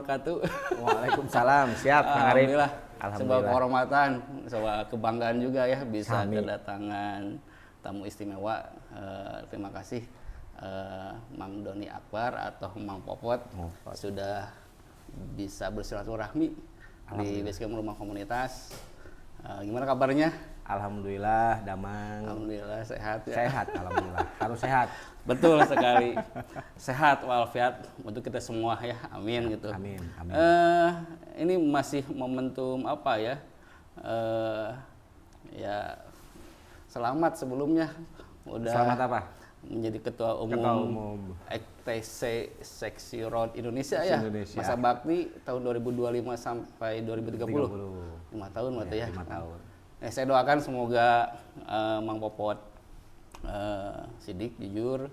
wabarakatuh. Waalaikumsalam. Siap, Kang Arif. Alhamdulillah. Sebuah Alhamdulillah. kehormatan, sebuah kebanggaan juga ya bisa Amin. kedatangan tamu istimewa. Terima kasih Mang Doni Akbar atau Mang Popot sudah bisa bersilaturahmi di Basecamp Rumah Komunitas. Gimana kabarnya? Alhamdulillah, Damang. Alhamdulillah sehat ya. Sehat, alhamdulillah. Harus sehat. Betul sekali. Sehat walafiat untuk kita semua ya. Amin gitu. Amin, amin. Ini masih momentum apa ya? Ya selamat sebelumnya udah Selamat apa? menjadi ketua Ketua umum Umum EKTC Seksi Road Indonesia ya. Indonesia. Masa bakti tahun 2025 sampai 2030. 5 tahun berarti ya. 5 tahun. Saya doakan semoga Mang Popot sidik, jujur,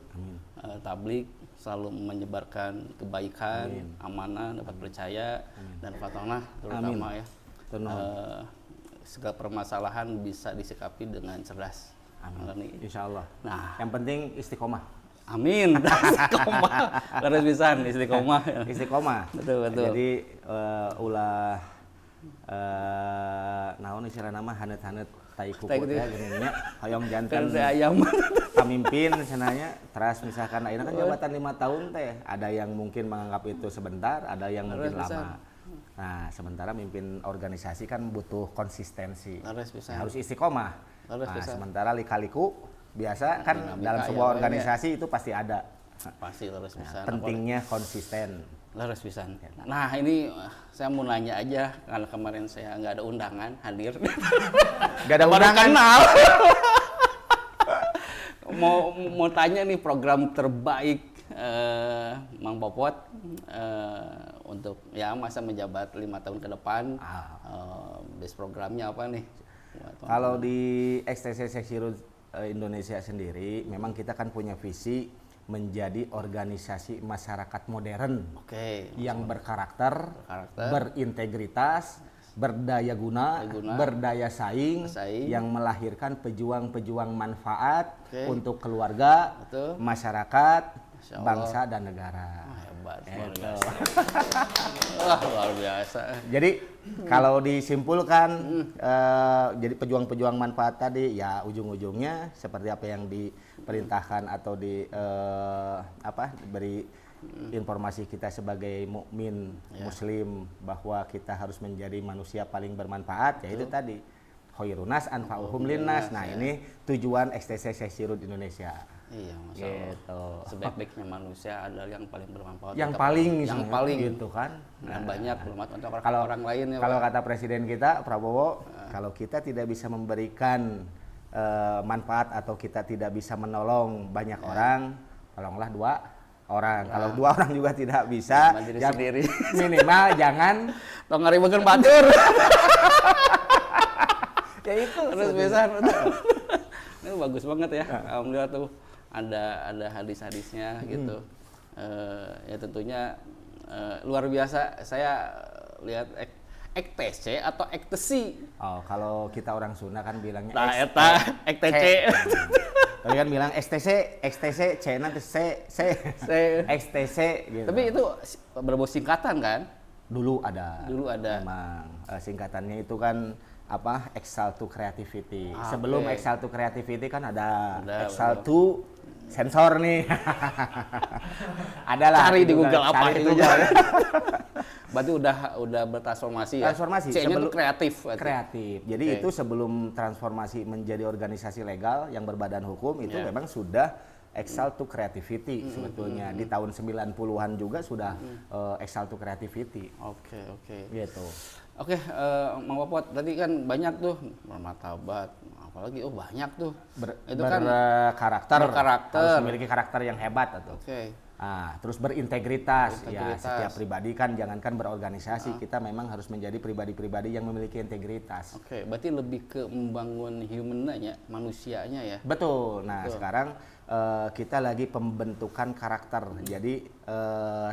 tablik, selalu menyebarkan kebaikan, amanah, dapat percaya, dan fatonah terutama ya. Segala permasalahan bisa disikapi dengan cerdas. Amin. Insya Allah. Nah, yang penting istiqomah. amin. Istiqomah. Harus bisa istiqomah. Istiqomah. Betul, betul. Jadi ulah naon istilah nama hanet-hanet tai kuku teh geuning nya hoyong janten ayam. pamimpin cenanya teras misalkan ayeuna kan jabatan 5 tahun teh ada yang mungkin menganggap itu sebentar, ada yang mungkin lama. Nah, sementara mimpin organisasi kan butuh konsistensi. Harus istiqomah. Nah, sementara lika-liku biasa kan dalam sebuah organisasi itu pasti ada. Pasti harus bisa. Pentingnya konsisten. Harus bisa. Nah, ini saya mau nanya aja karena kemarin saya nggak ada undangan hadir. Gak ada undangan. Kenal. mau tanya nih program terbaik Mang Popot untuk ya masa menjabat 5 tahun ke depan. Base programnya apa nih? Kalau di EKTC Seksi Road Indonesia sendiri, memang kita kan punya visi menjadi organisasi masyarakat modern yang berkarakter, berintegritas, berdaya guna, berdaya saing, yang melahirkan pejuang-pejuang manfaat untuk keluarga, masyarakat, bangsa dan negara. Hebat, luar biasa. Jadi kalau disimpulkan, jadi pejuang-pejuang manfaat tadi, ya ujung-ujungnya seperti apa yang diperintahkan atau diberi informasi kita sebagai mukmin muslim bahwa kita harus menjadi manusia paling bermanfaat, yaitu tadi khairunas anfa'uhum linnas. Nah, ini tujuan EKTC Seksi Road Indonesia. Iya, gitu. Sebaik-baiknya manusia adalah yang paling bermanfaat. Yang paling gitu kan. Nah, banyak bermanfaat untuk orang lain ya. Kalau kata presiden kita Prabowo, kalau kita tidak bisa memberikan manfaat atau kita tidak bisa menolong banyak orang, tolonglah 2 orang. Kalau 2 orang juga tidak bisa, sendiri. Minimal jangan tong ngaribekeun batur. Ya itu terus bisa. Ini bagus banget ya. Alhamdulillah tuh ada hadis-hadisnya gitu. Ya tentunya luar biasa. Saya lihat EKTC atau EKTC. Oh, kalau kita orang Sunda kan bilangnya EKTC. Tapi kan bilang EKTC, C nanti C, EKTC gitu. Tapi itu berbau singkatan kan? Dulu ada. Memang singkatannya itu kan apa? Excel to Creativity. Sebelum Excel to Creativity kan ada Excel to sensor nih. Adalah cari di Google apa itu. Berarti udah bertransformasi ya. Transformasi. C-nya itu kreatif. Kreatif. Jadi itu sebelum transformasi menjadi organisasi legal yang berbadan hukum itu memang sudah Excel to Creativity sebetulnya. Di tahun 90-an juga sudah Excel to Creativity. Oke. Gitu. Oke, Mang Popot tadi kan banyak tuh bermartabat, apalagi banyak tuh. Itu kan berkarakter. Harus memiliki karakter yang hebat atau. Terus berintegritas. Ya, setiap pribadi kan jangankan berorganisasi, kita memang harus menjadi pribadi-pribadi yang memiliki integritas. Berarti lebih ke membangun human-nya, manusianya ya. Betul. Nah, sekarang kita lagi pembentukan karakter. Jadi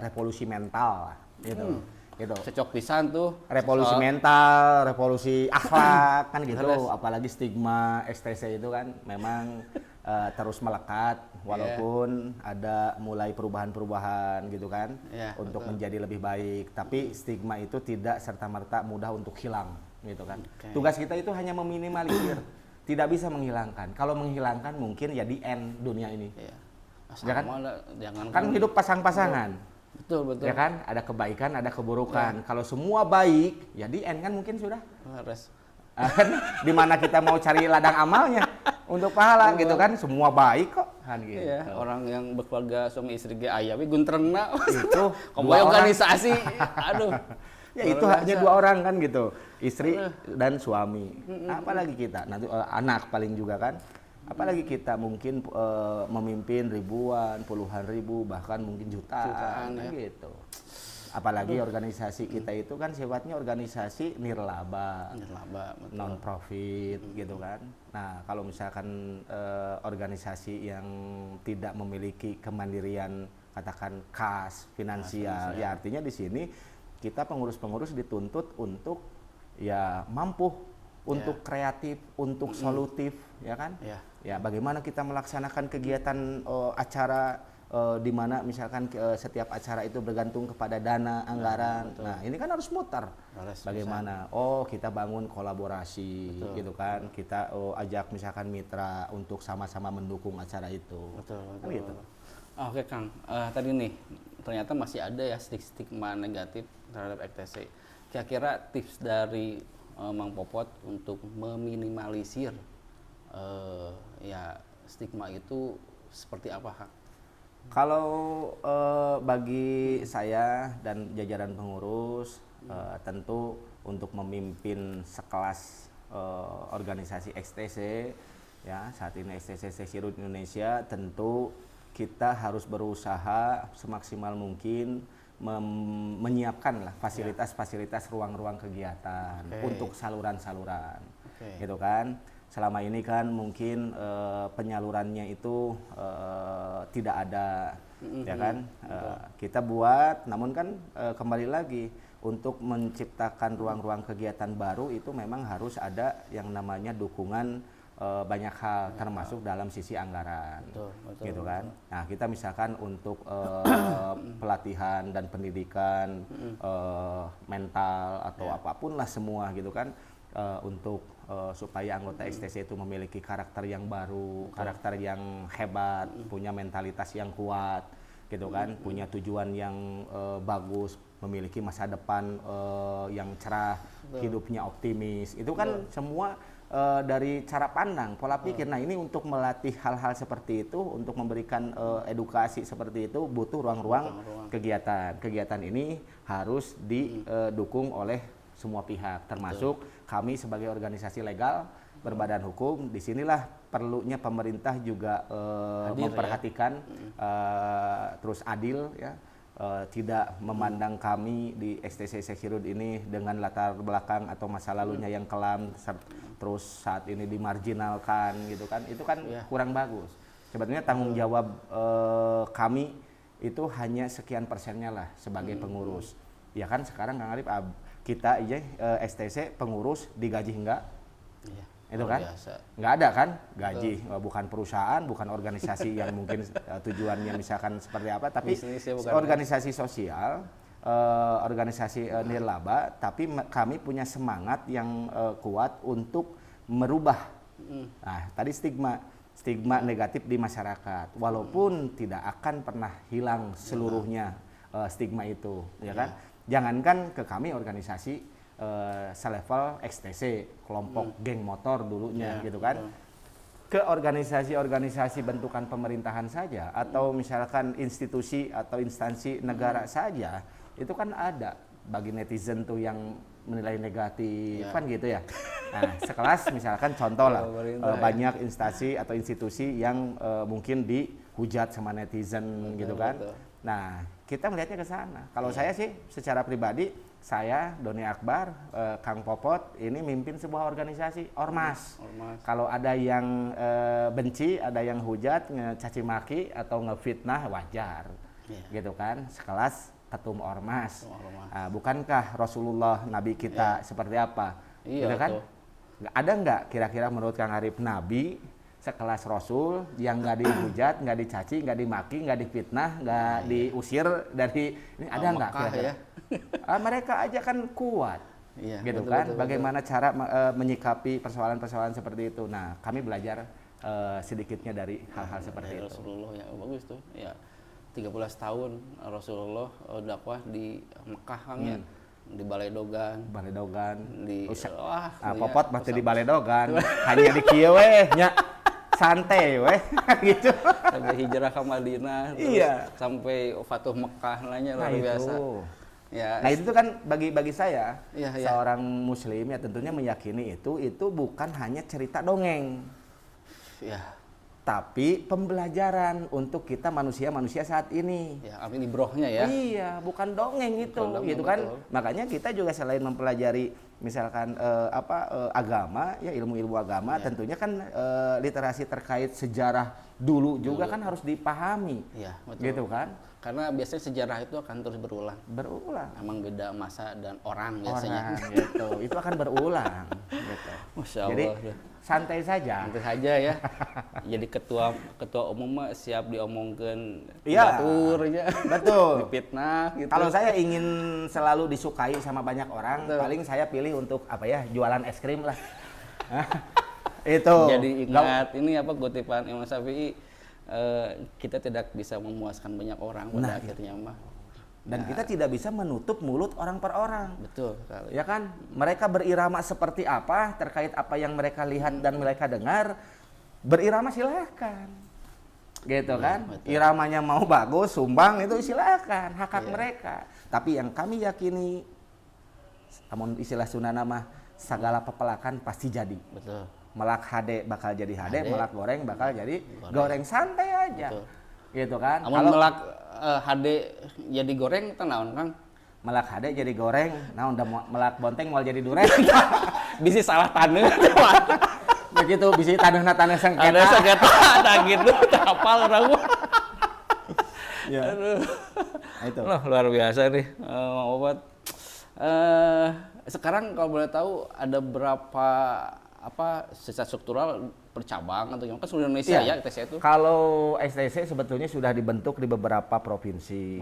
revolusi mental gitu. Secok pisan tuh revolusi mental, revolusi akhlak kan gitu. Apalagi stigma EKTC itu kan memang terus melekat walaupun ada mulai perubahan-perubahan gitu kan untuk menjadi lebih baik, tapi stigma itu tidak serta-merta mudah untuk hilang gitu kan. Tugas kita itu hanya meminimalisir, tidak bisa menghilangkan. Kalau menghilangkan mungkin ya di end dunia ini. Ya kan? Kan hidup pasang-pasangan. Betul. Ya kan? Ada kebaikan, ada keburukan. Kalau semua baik, ya di end kan mungkin sudah. Di mana kita mau cari ladang amalnya untuk pahala gitu kan, semua baik kok kan gitu. Orang yang berkeluarga suami istri ge aya we guntrengna itu komboy organisasi. Aduh. Ya itu hanya 2 orang kan gitu, istri dan suami. Apalagi kita nanti anak paling juga kan. Apalagi kita mungkin memimpin ribuan, puluhan ribu, bahkan mungkin jutaan gitu. Apalagi organisasi kita itu kan sifatnya organisasi nirlaba non profit gitu kan. Nah kalau misalkan organisasi yang tidak memiliki kemandirian, katakan kas finansial, ya artinya di sini kita pengurus-pengurus dituntut untuk ya mampu untuk kreatif, untuk solutif, ya kan? Ya bagaimana kita melaksanakan kegiatan acara di mana misalkan setiap acara itu bergantung kepada dana anggaran. Nah ini kan harus muter. Bagaimana? Oh kita bangun kolaborasi, gitu kan? Kita ajak misalkan mitra untuk sama-sama mendukung acara itu. Betul. Gitu. Oke Kang, tadi nih ternyata masih ada ya stigma negatif terhadap EKTC. Kira-kira tips dari Mang Popot untuk meminimalisir ya stigma itu seperti apa Kang? Kalau bagi saya dan jajaran pengurus tentu untuk memimpin sekelas organisasi XTC ya saat ini XTC Sekirud Indonesia, tentu kita harus berusaha semaksimal mungkin menyiapkan lah fasilitas-fasilitas ruang-ruang kegiatan untuk saluran-saluran gitu kan. Selama ini kan mungkin penyalurannya itu tidak ada, ya kan? Kita buat, namun kan kembali lagi untuk menciptakan ruang-ruang kegiatan baru itu memang harus ada yang namanya dukungan banyak hal, termasuk dalam sisi anggaran, gitu kan? Nah kita misalkan untuk pelatihan dan pendidikan mental atau apapun lah semua gitu kan, untuk supaya anggota XTC itu memiliki karakter yang baru, karakter yang hebat, punya mentalitas yang kuat, gitu kan, punya tujuan yang bagus, memiliki masa depan yang cerah, hidupnya optimis. Itu kan semua dari cara pandang, pola pikir. Nah ini untuk melatih hal-hal seperti itu, untuk memberikan edukasi seperti itu butuh ruang-ruang kegiatan. Kegiatan ini harus didukung oleh semua pihak, termasuk kami sebagai organisasi legal berbadan hukum. Disinilah perlunya pemerintah juga memperhatikan terus adil ya, tidak memandang kami di XTC Sekirud ini dengan latar belakang atau masa lalunya yang kelam terus saat ini dimarginalkan gitu kan. Itu kan kurang bagus. Sebetulnya tanggung jawab kami itu hanya sekian persennya lah sebagai pengurus. Ya kan sekarang Kang Arif, kita aja XTC pengurus digaji enggak? Itu kan? Nggak ada kan gaji, bukan perusahaan, bukan organisasi yang mungkin tujuannya misalkan seperti apa, tapi organisasi sosial, organisasi nirlaba, tapi kami punya semangat yang kuat untuk merubah. Nah, tadi stigma negatif di masyarakat, walaupun tidak akan pernah hilang seluruhnya stigma itu, ya kan? Jangankan ke kami organisasi selevel XTC, kelompok geng motor dulunya gitu kan, ke organisasi-organisasi bentukan pemerintahan saja atau misalkan institusi atau instansi negara saja, itu kan ada bagi netizen tuh yang menilai negatif kan gitu ya. Nah sekelas misalkan contoh lah, banyak instansi atau institusi yang mungkin dihujat sama netizen gitu kan. Nah kita melihatnya ke sana. Kalau saya sih secara pribadi, saya Doni Akbar, Kang Popot ini mimpin sebuah organisasi ormas. Kalau ada yang benci, ada yang hujat, ngecaci maki atau ngefitnah, wajar, gitu kan. Sekelas ketum ormas. Bukankah Rasulullah Nabi kita seperti apa? Gitu kan? Ada nggak kira-kira menurut Kang Arif Nabi sekelas Rasul yang nggak dihujat, nggak dicaci, nggak dimaki, nggak difitnah, nggak diusir dari ini ada nggak? Ya. Mereka aja kan kuat, gitu betul, kan? betul, Bagaimana cara menyikapi persoalan-persoalan seperti itu? Nah, kami belajar sedikitnya dari hal-hal seperti itu. Rasulullah ya bagus tuh. Ya 13 tahun Rasulullah dakwah di Mekah Kang ya. Di Balai Dogan di Popot masih di Balai Dogan hanya di kieu we nya santai weh gitu. Sampai hijrah ke Madinah sampai Fatuh Mekah nanya luar biasa. Ya. Nah itu kan bagi saya ya. seorang muslim ya tentunya meyakini itu bukan hanya cerita dongeng. Ya. Tapi pembelajaran untuk kita manusia-manusia saat ini. Ya, amin ibrohnya ya. Iya, bukan dongeng itu, gitu kan. Betul. Makanya kita juga selain mempelajari misalkan agama, ya ilmu-ilmu agama, tentunya kan literasi terkait sejarah dulu juga kan harus dipahami. Iya, betul. Gitu kan? Karena biasanya sejarah itu akan terus berulang. Emang beda masa dan orang biasanya. Gitu. Itu akan berulang. Gitu. Masya Allah. Jadi santai saja. Santai saja ya. Jadi ketua umum mah siap diomongkan baturnya. Betul. Dipitnah gitu. Kalau saya ingin selalu disukai sama banyak orang, paling saya pilih untuk jualan es krim lah. Itu. Jadi ingat ini kutipan Imam Syafi'i, kita tidak bisa memuaskan banyak orang pada akhirnya mah. Dan kita tidak bisa menutup mulut orang per orang. Betul sekali. Ya kan? Mereka berirama seperti apa terkait apa yang mereka lihat dan mereka dengar, berirama silahkan. Gitu kan? Betul. Iramanya mau bagus, sumbang itu silahkan, hak mereka. Tapi yang kami yakini, namun istilah Sundana mah segala pepelakan pasti jadi. Betul. Melak hade bakal jadi hade, melak goreng bakal jadi goreng, santai aja. Betul. Gitu kan? Kalau melak hade jadi goreng itu naon Kang? Melak hade jadi goreng, naon da melak bonteng mau jadi dureng. Bisi salah taneuh. Begitu bisi taneuh sengketa. Ada sengketa ada gitu, hafal urang mah. Ya. Aduh. Itu. Loh, luar biasa nih, Mang Bobot. Sekarang kalau boleh tahu ada berapa secara struktural per cabang atau gimana? Kan seluruh Indonesia ya ITC itu. Kalau STC sebetulnya sudah dibentuk di beberapa provinsi.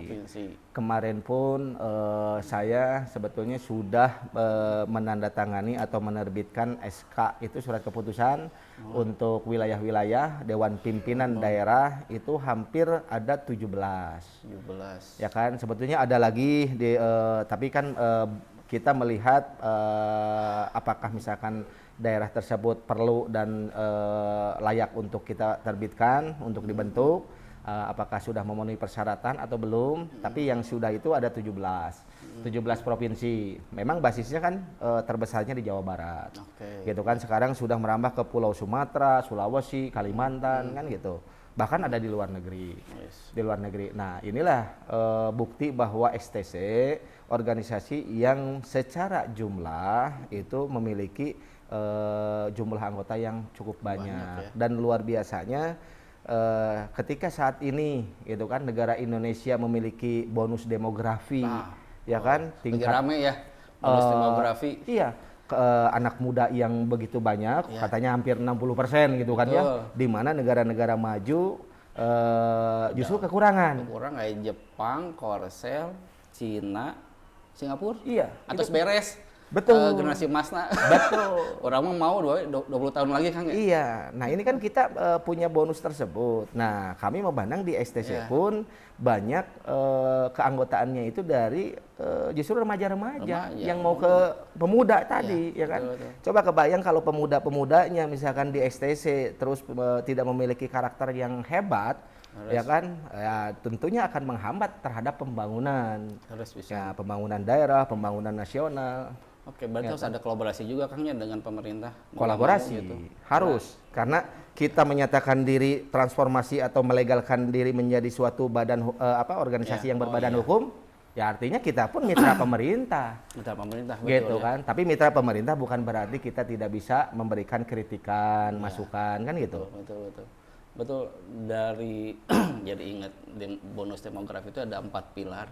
Kemarin pun saya sebetulnya sudah menandatangani atau menerbitkan SK itu surat keputusan untuk wilayah-wilayah Dewan Pimpinan Daerah itu hampir ada 17. Ya kan, sebetulnya ada lagi tapi kan kita melihat apakah misalkan daerah tersebut perlu dan layak untuk kita terbitkan, untuk dibentuk, apakah sudah memenuhi persyaratan atau belum, tapi yang sudah itu ada 17 provinsi. Memang basisnya kan terbesarnya di Jawa Barat, gitu kan. Sekarang sudah merambah ke Pulau Sumatera, Sulawesi, Kalimantan, kan gitu. Bahkan ada di luar negeri, Nah inilah bukti bahwa STC organisasi yang secara jumlah itu memiliki jumlah anggota yang cukup banyak. Dan luar biasanya ketika saat ini gitu kan negara Indonesia memiliki bonus demografi, ya kan, tingkat rame ya bonus demografi. Iya, anak muda yang begitu banyak, katanya hampir 60% gitu kan. Ya, di mana negara-negara maju justru kekurangan kayak Jepang, Korsel, Cina, Singapura. Iya, atau beres. Betul. Generasi emasna. Betul. Orang mau 20 tahun lagi Kang ya? Iya. Nah, ini kan kita punya bonus tersebut. Nah, kami memandang di STC pun banyak keanggotaannya itu dari justru remaja-remaja yang mau ke pemuda tadi, ya kan? Betul. Coba kebayang kalau pemuda-pemudanya misalkan di STC terus tidak memiliki karakter yang hebat, ya kan? Ya, tentunya akan menghambat terhadap pembangunan. Ya, pembangunan daerah, pembangunan nasional. Oke, berarti harus ada kolaborasi juga Kang ya dengan pemerintah. Kolaborasi gitu. Harus, karena kita menyatakan diri transformasi atau melegalkan diri menjadi suatu badan organisasi yang berbadan hukum, ya artinya kita pun mitra pemerintah. Mitra pemerintah, betul. Gitu kan. Tapi mitra pemerintah bukan berarti kita tidak bisa memberikan kritikan, masukan, kan gitu. Betul. Dari jadi ingat bonus demografi itu ada 4 pilar.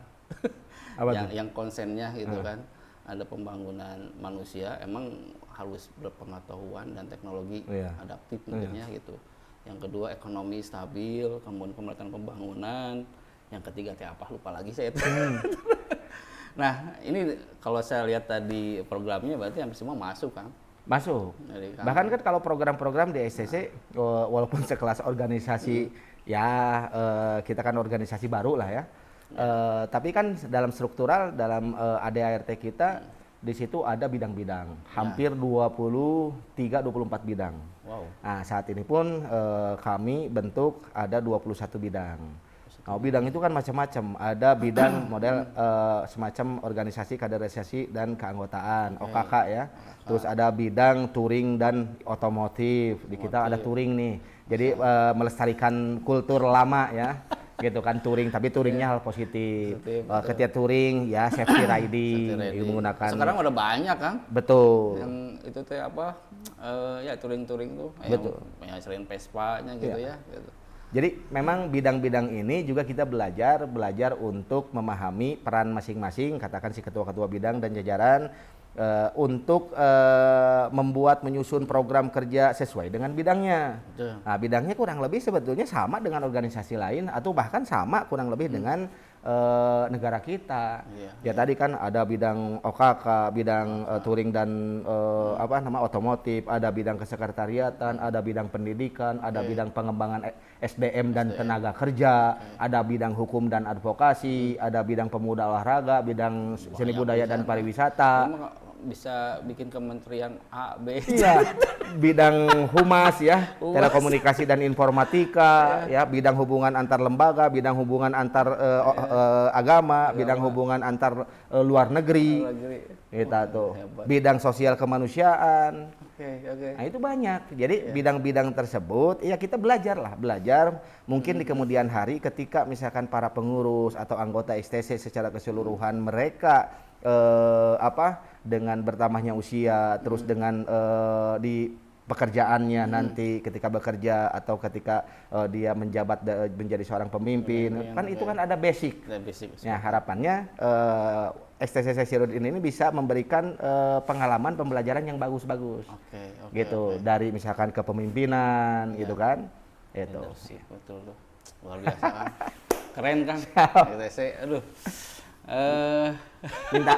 yang konsennya gitu kan. Ada pembangunan manusia, emang harus berpengetahuan dan teknologi adaptif mungkinnya gitu. yang kedua ekonomi stabil, kemudian pemerataan pembangunan, yang ketiga teh apa lupa lagi saya. Nah, ini kalau saya lihat tadi programnya berarti hampir semua masuk kan? Masuk. Bahkan kan kalau program-program di STC walaupun sekelas organisasi ya kita kan organisasi baru lah ya. Tapi kan dalam struktural dalam ADART kita di situ ada bidang-bidang, hampir 23-24 bidang. Wow. Nah, saat ini pun kami bentuk ada 21 bidang. Nah, bidang itu kan macam-macam. Ada bidang model semacam organisasi kaderisasi dan keanggotaan, OKK ya. Terus ada bidang touring dan otomotif. Di kita ada touring nih. Jadi melestarikan kultur lama ya. Gitu kan touring, tapi touringnya hal positif. Ketika touring ya safety riding, menggunakan. Sekarang udah banyak kan? Betul. Yang itu teh apa? Ya touring-touring tuh. Betul. Yang selain Vespa-nya gitu ya. Gitu. Jadi memang bidang-bidang ini juga kita belajar untuk memahami peran masing-masing, katakan si ketua-ketua bidang dan jajaran untuk membuat menyusun program kerja sesuai dengan bidangnya. Betul. Nah, bidangnya kurang lebih sebetulnya sama dengan organisasi lain atau bahkan sama kurang lebih dengan negara kita. Ya tadi kan ada bidang OKK, bidang touring dan otomotif, ada bidang kesekretariatan, ada bidang pendidikan, ada bidang pengembangan SDM dan tenaga kerja, ada bidang hukum dan advokasi, ada bidang pemuda olahraga, bidang seni budaya dan pariwisata. Bisa bikin kementerian A, B, Iya, bidang humas ya, telekomunikasi dan informatika, ya, bidang hubungan antar lembaga, bidang hubungan antar agama, bidang hubungan antar luar negeri, kita tuh, bidang sosial kemanusiaan. Nah itu banyak. Jadi bidang-bidang tersebut, ya kita belajar mungkin di kemudian hari ketika misalkan para pengurus atau anggota STC secara keseluruhan mereka dengan bertambahnya usia, terus dengan di pekerjaannya nanti ketika bekerja atau ketika dia menjabat menjadi seorang pemimpin, kan itu kan ada basic. Ya harapannya STC Sirud ini bisa memberikan pengalaman pembelajaran yang bagus-bagus, gitu. Dari misalkan kepemimpinan, gitu kan, itu. Betul tuh, luar biasa kan, keren kan, STC, aduh.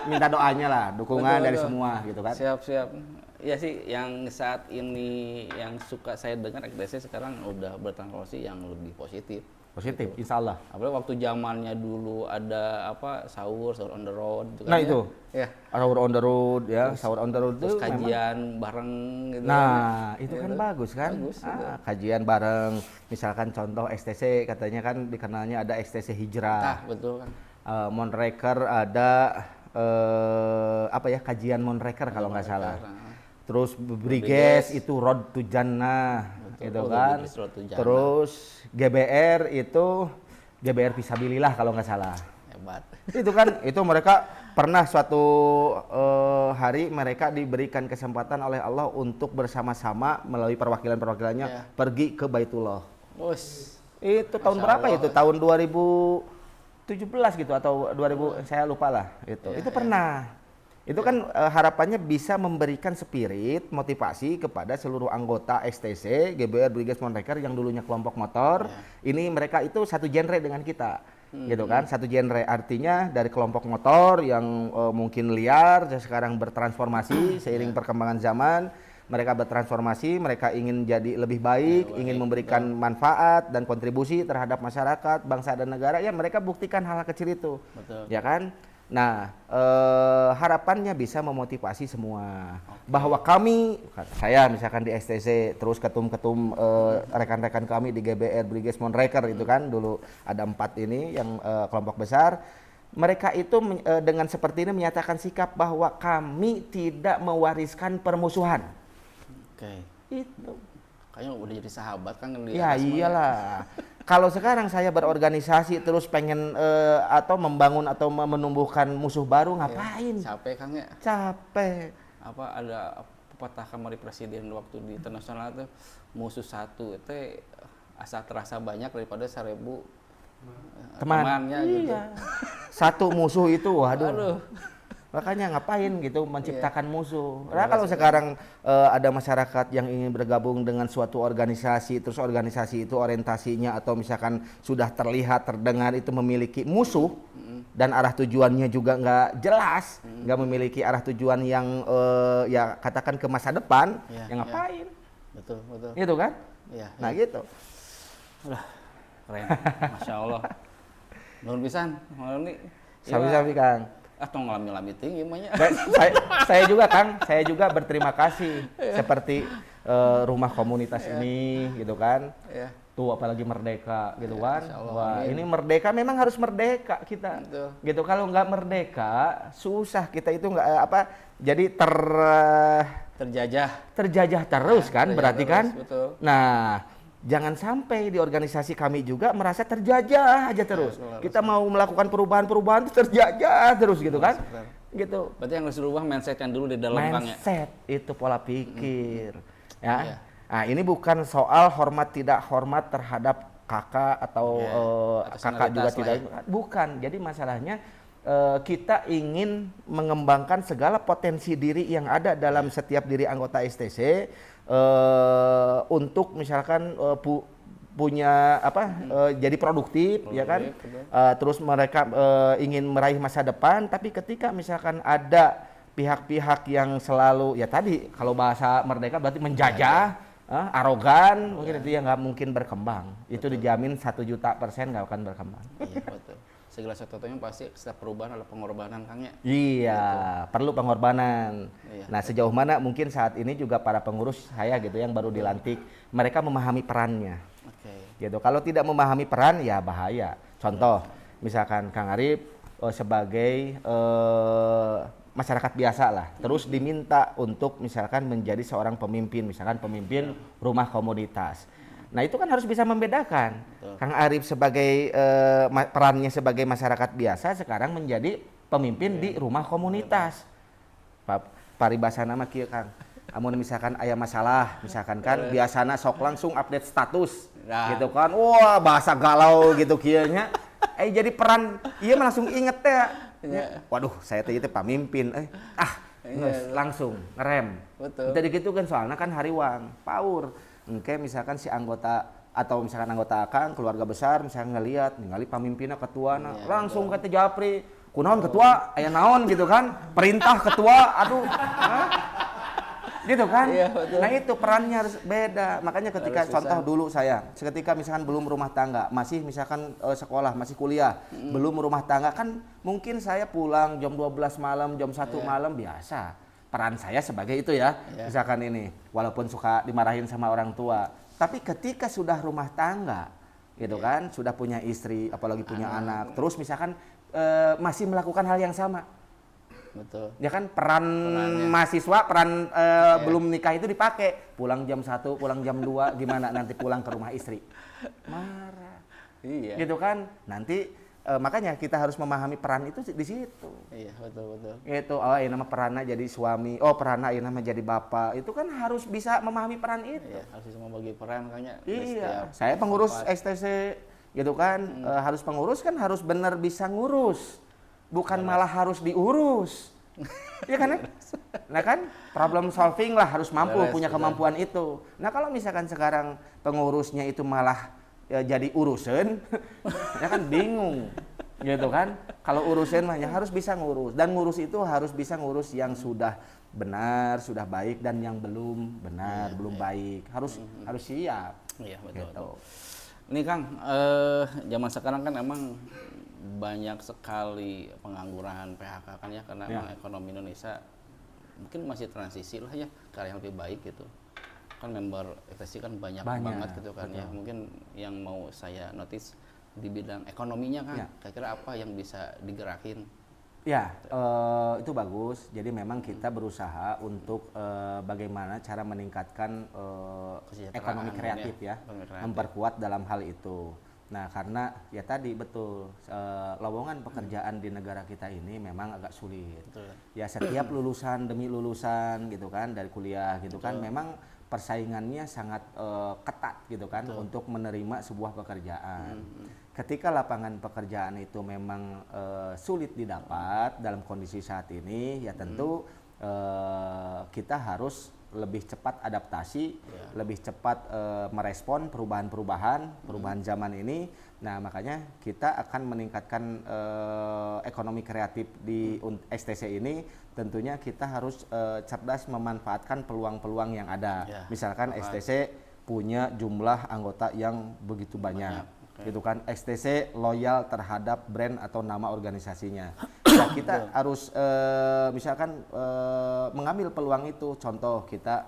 Minta doanya lah, dukungan dari semua gitu kan. Siap. Ya sih, yang saat ini yang suka saya dengar STC sekarang udah bertransformasi yang lebih positif. Positif, insya Allah. Apalagi waktu zamannya dulu ada sahur on the road. Gitu Nah kan, itu, ya. Sahur on the road ya, sahur on the road Terus itu kajian bareng gitu. Nah, itu kan gitu. bagus kan? Bagus, gitu. Kajian bareng, misalkan contoh STC katanya kan dikenalnya ada STC Hijrah. Betul kan. Monreker ada kajian Monreker kalau nggak salah. Terus Briges itu Road to Jannah, gitu kan. Terus GBR itu GBR Fisabilillah kalau nggak salah. Hebat. Itu kan, itu mereka pernah suatu hari mereka diberikan kesempatan oleh Allah untuk bersama-sama melalui perwakilan-perwakilannya pergi ke Baitullah. Itu tahun berapa itu? Tahun 2017 gitu atau 2000, saya lupa lah itu. Itu pernah. Itu kan harapannya bisa memberikan spirit, motivasi kepada seluruh anggota STC, GBR, Briges, Monreker yang dulunya kelompok motor. Ini mereka itu satu genre dengan kita, gitu kan? Satu genre, artinya dari kelompok motor yang mungkin liar, sekarang bertransformasi seiring perkembangan zaman. Mereka bertransformasi, mereka ingin jadi lebih baik, ingin memberikan manfaat dan kontribusi terhadap masyarakat, bangsa dan negara. Ya mereka buktikan hal kecil itu, ya kan? Nah, harapannya bisa memotivasi semua bahwa kami, saya misalkan di STC, terus ketum-ketum rekan-rekan kami di GBR, Briges, Monreker itu kan dulu ada 4 ini yang kelompok besar. Mereka itu dengan seperti ini menyatakan sikap bahwa kami tidak mewariskan permusuhan. Itu kayaknya udah jadi sahabat kan. Ya iyalah. Kalau sekarang saya berorganisasi terus pengen atau membangun atau menumbuhkan musuh baru, ngapain? Capek Kang ya? Capek. Ada pepatah kamari presiden waktu di internasional tuh, musuh satu itu asa terasa banyak daripada 1000 temannya gitu. Satu musuh itu waduh. Makanya ngapain gitu menciptakan musuh. Nah kalau sekarang ada masyarakat yang ingin bergabung dengan suatu organisasi, terus organisasi itu orientasinya atau misalkan sudah terlihat, terdengar itu memiliki musuh dan arah tujuannya juga nggak jelas, nggak memiliki arah tujuan yang ya katakan ke masa depan, ya ngapain? Betul, betul. Gitu kan? Iya. Nah gitu. Udah keren, masya Allah. Nuhun pisan, malam ini. Sabi-sabi Kang. Tong ngalami-lami tinggi namanya. Saya juga Kang, saya juga berterima kasih seperti rumah komunitas ini gitu kan. Tuh apalagi merdeka gitu kan. Wah, ini merdeka memang harus merdeka kita. Betul. Gitu kalau nggak merdeka susah kita itu nggak jadi terjajah terus kan berarti terus, kan. betul. Nah, jangan sampai di organisasi kami juga merasa terjajah aja terus. Kita mau melakukan perubahan-perubahan itu terjajah terus gitu kan. Gitu. Berarti yang harus dirubah mindset yang dulu di dalam Kang ya. Mindset itu pola pikir. Ya. Nah, ini bukan soal hormat tidak hormat terhadap kakak atau kakak juga tidak. Bukan. Jadi masalahnya kita ingin mengembangkan segala potensi diri yang ada dalam setiap diri anggota STC untuk misalkan punya jadi produktif ya kan. Terus mereka ingin meraih masa depan, tapi ketika misalkan ada pihak-pihak yang selalu ya tadi kalau bahasa merdeka berarti menjajah, arogan, mungkin itu yang nggak mungkin berkembang. Itu dijamin 1.000.000% nggak akan berkembang. Iya betul. Segala sesuatunya pasti setiap perubahan adalah pengorbanan Kang ya. Iya, perlu pengorbanan. Iya. Nah sejauh mana mungkin saat ini juga para pengurus saya gitu yang baru dilantik, mereka memahami perannya. Gitu. Kalau tidak memahami peran ya bahaya. Contoh, misalkan Kang Arif sebagai masyarakat biasa lah, terus diminta untuk misalkan menjadi seorang pemimpin, misalkan pemimpin rumah komunitas. Nah itu kan harus bisa membedakan. Kang Arif sebagai perannya sebagai masyarakat biasa sekarang menjadi pemimpin di rumah komunitas. Paribasana mah kieu Kang. Amun misalkan aya masalah, misalkan kan biasana sok langsung update status. Gitu kan. Wah, bahasa galau gitu kieu nya. Jadi peran ieu mah langsung inget teh. Waduh, saya teh pamimpin. Langsung ngerem. Betul. Jadi gitu kan soalnya kan hariwang, power. Oke, misalkan si anggota atau misalkan anggota Akang keluarga besar misalkan ngelihat ningali pamimpinnya ketuana langsung ke teh Japri kunaon ketua aya naon gitu kan perintah ketua aduh gitu kan. Nah itu perannya harus beda. Makanya ketika contoh dulu saya ketika misalkan belum rumah tangga masih misalkan sekolah masih kuliah belum rumah tangga kan mungkin saya pulang jam 12 malam jam 1 malam biasa peran saya sebagai itu ya misalkan ini walaupun suka dimarahin sama orang tua. Tapi ketika sudah rumah tangga, gitu kan, sudah punya istri, apalagi punya anak, terus misalkan masih melakukan hal yang sama, betul. Ya kan peran mahasiswa, peran belum nikah itu dipakai, pulang jam 1, pulang jam 2, gimana nanti pulang ke rumah istri, marah, gitu kan, nanti. Makanya kita harus memahami peran itu di situ. Iya betul. Itu ini nama perannya jadi suami, perannya ini nama jadi bapak. Itu kan harus bisa memahami peran itu. Iya, harus bisa membagi peran kayaknya. Iya. Saya pengurus STC gitu kan, harus pengurus kan harus benar bisa ngurus, bukan malah harus diurus. Iya kan? Nah kan problem solving lah harus mampu punya kemampuan itu. Nah kalau misalkan sekarang pengurusnya itu malah jadi urusan, ya kan bingung, gitu kan? Kalau urusan mah ya harus bisa ngurus dan ngurus itu harus bisa ngurus yang sudah benar, sudah baik dan yang belum benar, belum baik, harus siap. Iya betul. Gitu. Ini Kang, zaman sekarang kan emang banyak sekali pengangguran PHK kan ya karena emang ekonomi Indonesia mungkin masih transisi lah ya ke arah yang lebih baik gitu. Kan member FSC kan banyak banget gitu kan. Betul. Ya mungkin yang mau saya notice di bidang ekonominya kan kira-kira apa yang bisa digerakin ya itu bagus jadi memang kita berusaha untuk bagaimana cara meningkatkan ekonomi kreatif ya memperkuat dalam hal itu Nah, karena ya tadi betul lowongan pekerjaan di negara kita ini memang agak sulit. Betul. Ya setiap lulusan demi lulusan gitu kan dari kuliah gitu kan memang persaingannya sangat ketat gitu kan untuk menerima sebuah pekerjaan. Ketika lapangan pekerjaan itu memang sulit didapat dalam kondisi saat ini, ya tentu kita harus lebih cepat adaptasi, lebih cepat merespon perubahan zaman ini. Nah, makanya kita akan meningkatkan ekonomi kreatif di STC ini. Tentunya kita harus cerdas memanfaatkan peluang-peluang yang ada. Misalkan STC punya jumlah anggota yang begitu banyak. Gitu kan, STC loyal terhadap brand atau nama organisasinya. Nah, kita harus misalkan mengambil peluang itu. Contoh kita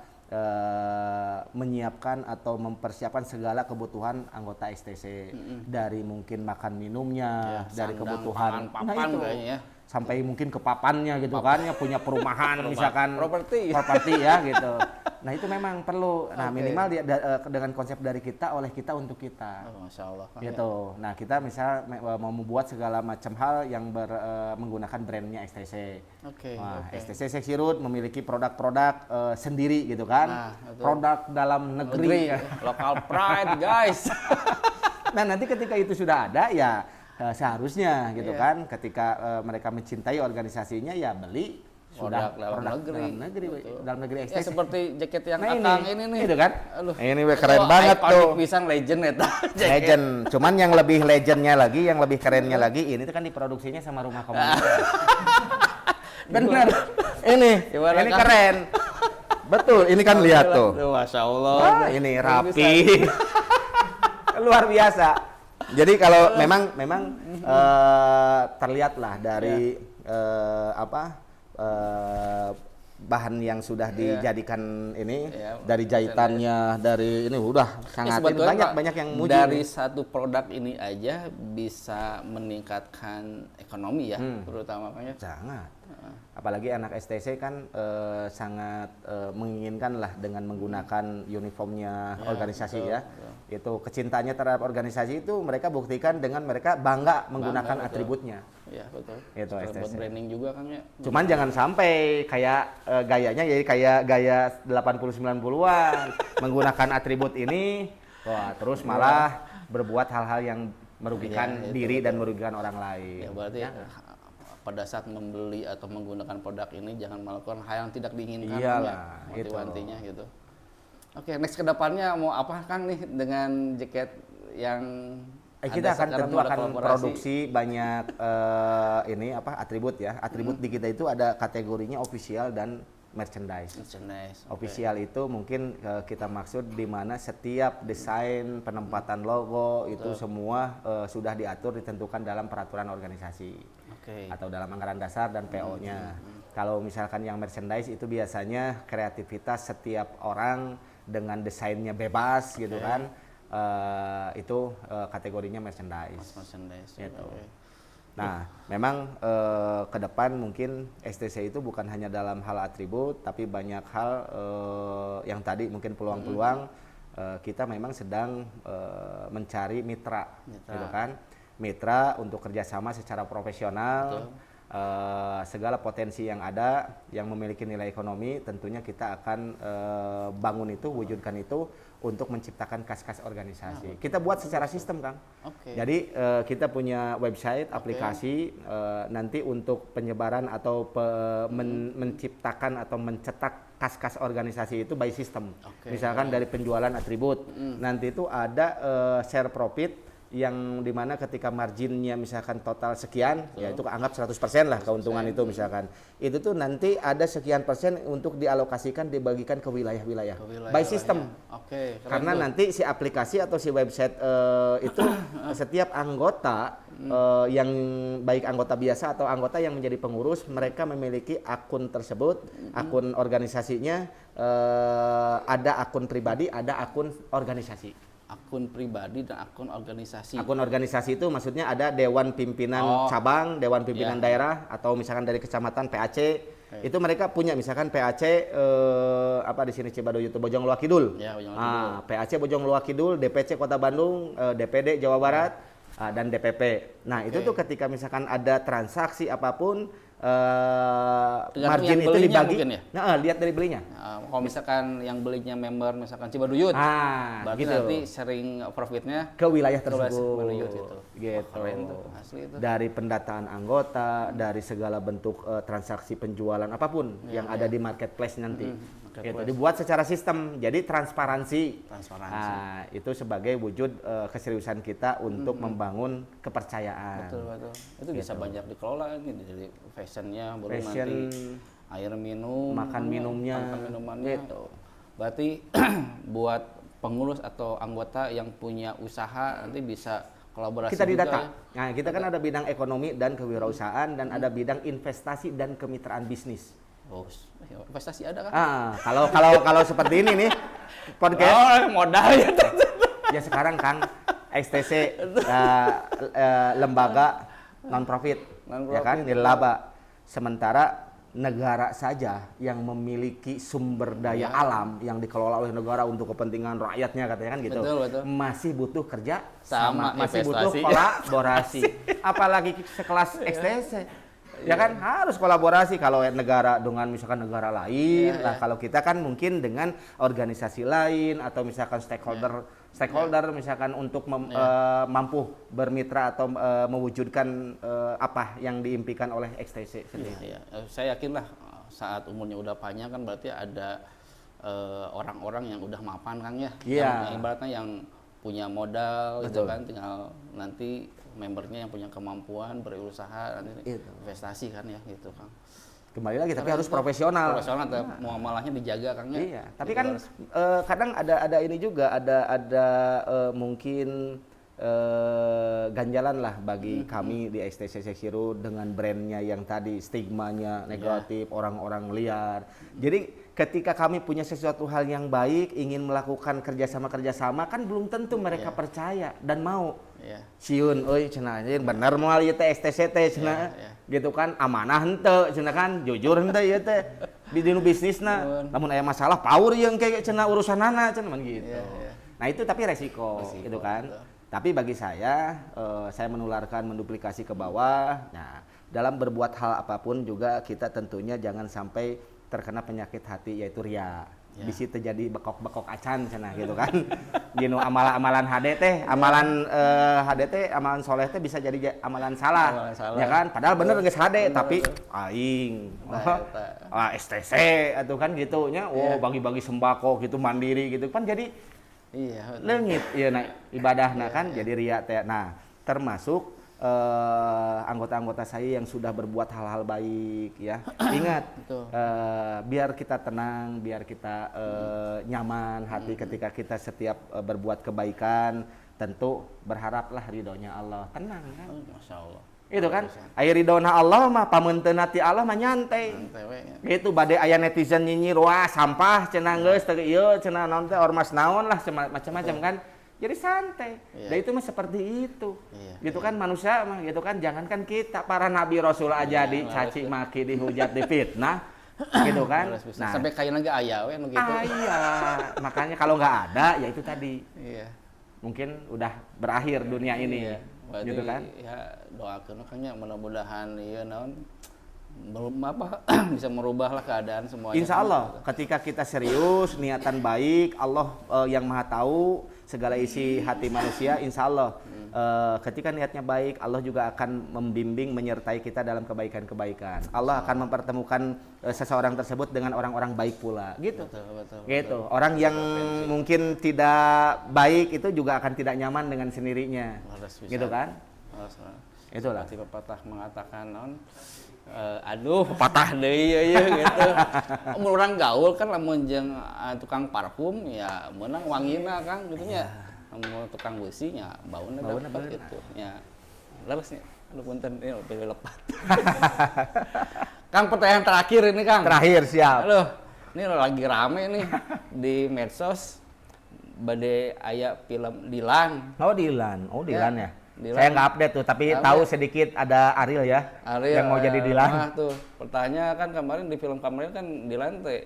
menyiapkan atau mempersiapkan segala kebutuhan anggota STC dari mungkin makan minumnya, dari kebutuhan papan kayaknya. Sampai mungkin ke papannya gitu kan, ya punya perumahan misalkan properti ya gitu. Nah, itu memang perlu. Nah, minimal dengan konsep dari kita oleh kita untuk kita. Masya Allah. Gitu. Nah, kita misal mau membuat segala macam hal yang menggunakan brandnya STC. STC Seksi Root memiliki produk-produk sendiri gitu kan. Produk dalam negeri. Local pride, guys. Nah, nanti ketika itu sudah ada ya seharusnya gitu kan, ketika mereka mencintai organisasinya ya beli sudah dalam negeri STC. Ya, seperti jaket yang Akang ini nih. Itu kan? Ini keren banget tuh. Pisang legend eta. Legend. Cuman yang lebih legendnya lagi, yang lebih kerennya lagi, ini tuh kan diproduksinya sama rumah komunitas. Bener. Ini keren. Betul, ini kan lihat tuh. Masya Allah. Wah, ini rapi. Luar biasa. Jadi kalau memang terlihat lah dari bahan yang sudah dijadikan ini, dari jahitannya, dari ini udah sangat banyak yang muji. Dari satu produk ini aja bisa meningkatkan ekonomi ya, terutama makanya. Sangat. Apalagi anak STC kan sangat menginginkan lah dengan menggunakan uniformnya organisasi ya. Itu kecintanya terhadap organisasi itu mereka buktikan dengan mereka bangga menggunakan atributnya. Iya, betul. Itu STC. Buat branding juga kan ya. Cuman jangan sampai kayak gayanya jadi kayak gaya 80-90-an menggunakan atribut ini, wah terus malah berbuat hal-hal yang merugikan diri dan merugikan orang lain. Ya berarti pada saat membeli atau menggunakan produk ini jangan melakukan hal yang tidak diinginkan. Iyalah, wanti-wantinya gitu. Oke, next ke depannya mau apa Kang nih dengan jaket yang kita tentu akan produksi banyak atribut ya. Atribut di kita itu ada kategorinya official dan merchandise. Official itu mungkin kita maksud di mana setiap desain, penempatan logo itu semua sudah diatur, ditentukan dalam peraturan organisasi atau dalam anggaran dasar dan PO-nya. Kalau misalkan yang merchandise itu biasanya kreativitas setiap orang dengan desainnya bebas gitu kan, itu kategorinya merchandise. Gitu. Nah, memang ke depan mungkin STC itu bukan hanya dalam hal atribut, tapi banyak hal yang tadi mungkin peluang-peluang kita memang sedang mencari mitra, gitu kan, mitra untuk kerjasama secara profesional. Segala potensi yang ada yang memiliki nilai ekonomi tentunya kita akan bangun itu, wujudkan itu untuk menciptakan kas-kas organisasi. Kita buat secara sistem, Kang. Jadi kita punya website, aplikasi, nanti untuk penyebaran atau menciptakan atau mencetak kas-kas organisasi itu by system. Misalkan dari penjualan atribut, nanti itu ada share profit yang dimana ketika marginnya misalkan total sekian, ya itu anggap 100% lah keuntungan itu misalkan. Itu tuh nanti ada sekian persen untuk dialokasikan, dibagikan ke wilayah-wilayah by system. Karena nanti si aplikasi atau si website itu setiap anggota yang baik anggota biasa atau anggota yang menjadi pengurus, mereka memiliki akun tersebut, akun organisasinya, ada akun pribadi, ada akun organisasi. Akun pribadi dan akun organisasi. Akun organisasi itu maksudnya ada dewan pimpinan cabang, dewan pimpinan daerah, atau misalkan dari kecamatan PAC, Itu mereka punya misalkan PAC apa di sini Cibaduyut itu Bojong Luar Kidul. Ya, Bojong Luar Kidul. PAC Bojong Luar Kidul, DPC Kota Bandung, DPD Jawa Barat, dan DPP. Nah, itu tuh ketika misalkan ada transaksi apapun margin itu dibagi. Ya? Nah, lihat dari belinya. Kalau misalkan yang belinya member misalkan Cibaduyut, berarti gitu. nanti sharing profitnya ke wilayah tersebut. Cibaduyut itu. Gitu. Keren tuh, asli itu. Dari pendataan anggota, dari segala bentuk transaksi penjualan apapun yang ada di marketplace nanti. Gitu. Dibuat secara sistem, jadi transparansi. Nah, itu sebagai wujud keseriusan kita untuk membangun kepercayaan. Betul. Itu bisa banyak dikelola ini dari fashionnya, baru Fashion, nanti air minum, makan minumannya. Gitu. Berarti buat pengurus atau anggota yang punya usaha nanti bisa kolaborasi kita juga. didata. Nah, kita kan ada bidang ekonomi dan kewirausahaan dan ada bidang investasi dan kemitraan bisnis. Oh, investasi ada kan? Kalau seperti ini nih podcast modal ya. Ya sekarang Kang XTC lembaga non profit ya kan nirlaba. Sementara negara saja yang memiliki sumber daya alam yang dikelola oleh negara untuk kepentingan rakyatnya katanya kan gitu. Betul. Masih butuh kerja sama masih investasi. butuh kolaborasi. Apalagi sekelas XTC. Ya kan harus kolaborasi kalau negara dengan misalkan negara lain. Nah, kalau kita kan mungkin dengan organisasi lain atau misalkan stakeholder misalkan untuk mampu bermitra atau mewujudkan apa yang diimpikan oleh XTC sendiri. Iya. Saya yakin lah saat umurnya udah panjang kan berarti ada orang-orang yang udah mapan Kang ya. Iya. Yang ibaratnya yang punya modal gitu kan, tinggal nanti membernya yang punya kemampuan berusaha nanti investasi kan ya gitu Kang. Kembali lagi tapi harus profesional. Profesional muamalahnya dijaga Kang ya. Iya, tapi kan kadang ada ini juga ada mungkin ganjalan lah bagi kami di XTC Seksiru dengan brandnya yang tadi stigmanya negatif, orang-orang liar. Jadi ketika kami punya sesuatu hal yang baik, ingin melakukan kerjasama kan belum tentu mereka percaya dan mau. Siun, cenah yang bener moal ieu teh XTC teh cenah. Gitu kan amanah henteu cenah kan jujur henteu ieu teh di dinu bisnisna. Lamun aya masalah paur yang kayak cenah urusanana cenah gitu. Nah itu tapi resiko gitu kan. Tapi bagi saya menduplikasi ke bawah. Nah, dalam berbuat hal apapun juga kita tentunya jangan sampai terkena penyakit hati yaitu ria. Bisa terjadi bekok-bekok acan cenah gitu kan. Dino amalan HD teh, amalan amalan soleh teh bisa jadi amalan salah. Ya kan? Padahal bener geus HD tapi aing. STC atuh kan gitu nya. Bagi-bagi sembako gitu mandiri gitu kan jadi leungit ieu ibadahna kan jadi ria teh. Nah, termasuk anggota-anggota saya yang sudah berbuat hal-hal baik ya. Ingat biar kita tenang, biar kita nyaman hati ketika kita setiap berbuat kebaikan, tentu berharaplah ridhonya Allah. Tenang kan? Masya Allah. Itu kan aya ridona Allah mah pamunteun ti Allah mah nyantai. Gitu bade aya netizen nyinyir wah sampah cenah geus teu ieu cenah naon teh ormas naon lah macam-macam kan. Jadi santai. Dan itu mah seperti itu. Gitu kan manusia mah gitu kan jangankan kita para nabi rasul aja dicaci maki dihujat difitnah gitu kan. Nah, sampai kayak lagi aya we nu gitu. Makanya kalau nggak ada ya itu tadi. Mungkin udah berakhir dunia ini. Berarti, gitu kan? Ya doakeun Kangnya mudah-mudahan ieu naon bisa merubahlah keadaan semuanya. Insya Allah ketika kita serius niatan baik Allah yang maha tahu segala isi hati manusia insya Allah ketika niatnya baik Allah juga akan membimbing menyertai kita dalam kebaikan-kebaikan. Allah akan mempertemukan seseorang tersebut dengan orang-orang baik pula gitu. Betul. Orang yang mungkin tidak baik itu juga akan tidak nyaman dengan sendirinya. Gitu kan? Itulah. Seperti pepatah mengatakan aduh patah deui ya gitu. Urang gaul kan lamun jeung tukang parfum ya meunang wangina Kang gitu nya. Lamun tukang besi nya bauna dapat gitu. Ya. Leres nya. Aduh punten ieu pilih lepat. Kang pertanyaan terakhir ini Kang. Terakhir siap. Aduh, ini lagi rame nih di medsos. Bade aya film Dilan. Dilan ya. Dilan. Saya nggak update tuh, tapi tahu sedikit ada Ariel ya, Ariel, yang mau jadi Dilan. tuh pertanyaan kan kemarin di film kemarin kan Dilan teh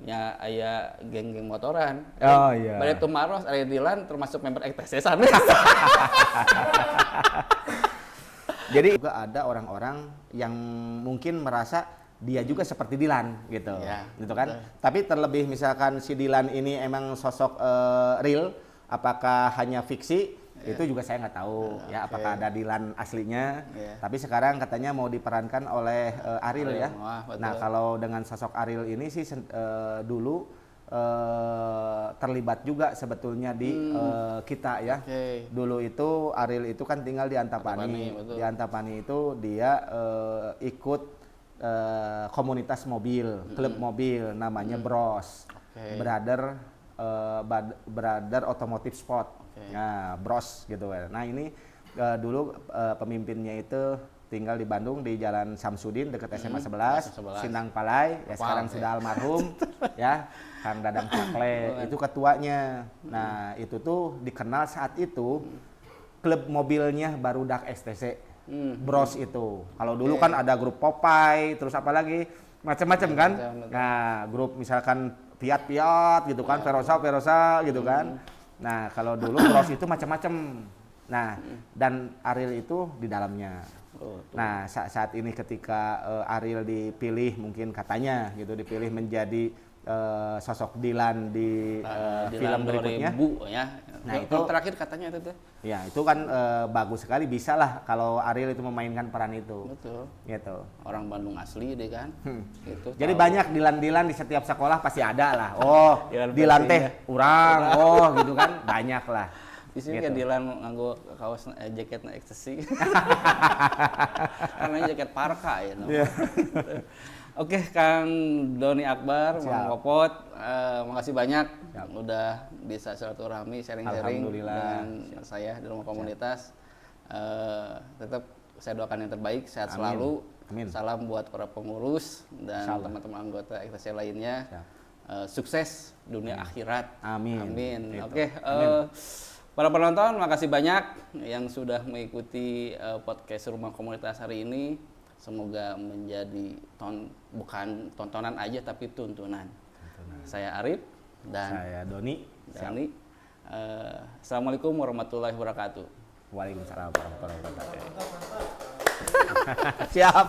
nya aya geng-geng motoran. Oh iya. Bade Tumaros aya Dilan termasuk member ETC sana. Jadi juga ada orang-orang yang mungkin merasa dia juga seperti Dilan gitu, Ya, gitu kan. betul. Tapi terlebih misalkan si Dilan ini emang sosok real, apakah hanya fiksi? Itu juga saya nggak tahu ya, apakah ada Dilan aslinya. Tapi sekarang katanya mau diperankan oleh Ariel ya. Wah, betul. Nah kalau dengan sosok Ariel ini sih dulu terlibat juga sebetulnya di kita ya. Dulu itu Ariel itu kan tinggal di Antapani. betul. Di Antapani itu dia ikut komunitas mobil, klub mobil namanya Bros. Brother Automotive Sport. Nah, Bros gitu. Nah, ini dulu pemimpinnya itu tinggal di Bandung di Jalan Samsudin dekat SMA 11, Sindang Palai, ya sekarang sudah almarhum ya, Kang Dadang Cakle, itu ketuanya. Nah, itu tuh dikenal saat itu klub mobilnya Barudak STC. Bros itu. Kalau dulu kan ada grup Popeye, terus apa lagi? Macam-macam kan? Nah, grup misalkan Fiat gitu kan, Verosa gitu kan. Nah, kalau dulu Bros itu macam-macam. Nah, dan Ariel itu di dalamnya. Nah, saat ini ketika Ariel dipilih mungkin katanya gitu dipilih menjadi sosok Dilan di film berikutnya. Ya. Nah, itu terakhir katanya itu tuh. Ya, itu kan bagus sekali, bisa lah kalau Ariel itu memainkan peran itu. Betul. Gitu. Orang Bandung asli deh kan. Gitu. Jadi banyak Dilan-Dilan di setiap sekolah pasti ada lah. Oh, Dilan teh urang, gitu kan, banyak lah. Di sini Gitu. kayak Dilan nganggo kaos jaketnya ekstasi. Karena jaket parka ya. Oke, Kang Doni Akbar, Mang Popot, makasih banyak udah bisa silaturahmi, sharing-sharing dengan saya di rumah komunitas. Tetap saya doakan yang terbaik, sehat selalu. Salam buat para pengurus dan teman-teman anggota ekstasi lainnya. Sukses dunia akhirat. Amin. Oke, para penonton, makasih banyak yang sudah mengikuti podcast Rumah Komunitas hari ini. Semoga menjadi bukan tontonan aja tapi tuntunan. Saya Arif dan saya Doni. Assalamualaikum warahmatullahi wabarakatuh. Waalaikumsalam warahmatullahi wabarakatuh. Siap.